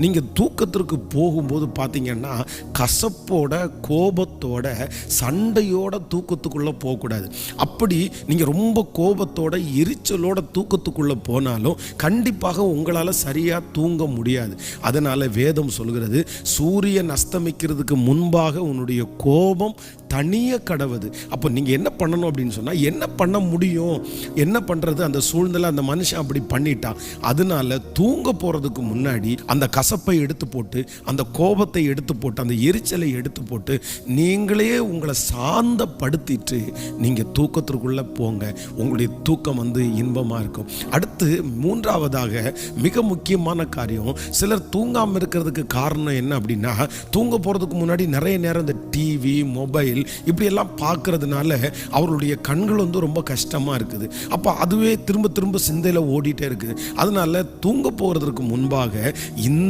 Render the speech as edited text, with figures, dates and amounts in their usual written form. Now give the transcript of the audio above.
நீங்கள் தூக்கத்திற்கு போகும்போது பார்த்தீங்கன்னா கசப்போட, கோபத்தோட, சண்டையோட தூக்கத்துக்குள்ளே போகக்கூடாது. அப்படி நீங்கள் ரொம்ப கோபத்தோட, எரிச்சலோட தூக்கத்துக்குள்ளே போனாலும் கண்டிப்பாக உங்களால் சரியாக தூங்க முடியாது. அதனால் வேதம் சொல்கிறது, சூரியன் அஸ்தமிக்கிறதுக்கு முன்பாக உன்னுடைய கோபம் தனிய கடவுது. அப்போ நீங்கள் என்ன பண்ணணும் அப்படின்னு சொன்னால், என்ன பண்ண முடியும், என்ன பண்ணுறது, அந்த சூழ்நிலை அந்த மனுஷன் அப்படி பண்ணிட்டான். அதனால தூங்க போகிறதுக்கு முன்னாடி அந்த கசப்பை எடுத்து போட்டு, அந்த கோபத்தை எடுத்து போட்டு, அந்த எரிச்சலை எடுத்து போட்டு, நீங்களே உங்களை சாந்தப்படுத்திட்டு நீங்கள் தூக்கத்திற்குள்ளே போங்க. உங்களுடைய தூக்கம் இன்பமாக இருக்கும். அடுத்து மூன்றாவதாக மிக முக்கியமான காரியம், சிலர் தூங்காமல் இருக்கிறதுக்கு காரணம் என்ன அப்படின்னா, தூங்க போகிறதுக்கு முன்னாடி நிறைய நேரம் இந்த டிவி, மொபைல் இப்படியெல்லாம் பார்க்கறதுனால அவர்களுடைய கண்கள் ரொம்ப கஷ்டமாக இருக்குது. அப்போ அதுவே திரும்ப திரும்ப சிந்தையில் ஓடிட்டே இருக்குது. அதனால தூங்க போகிறதுக்கு முன்பாக இந்த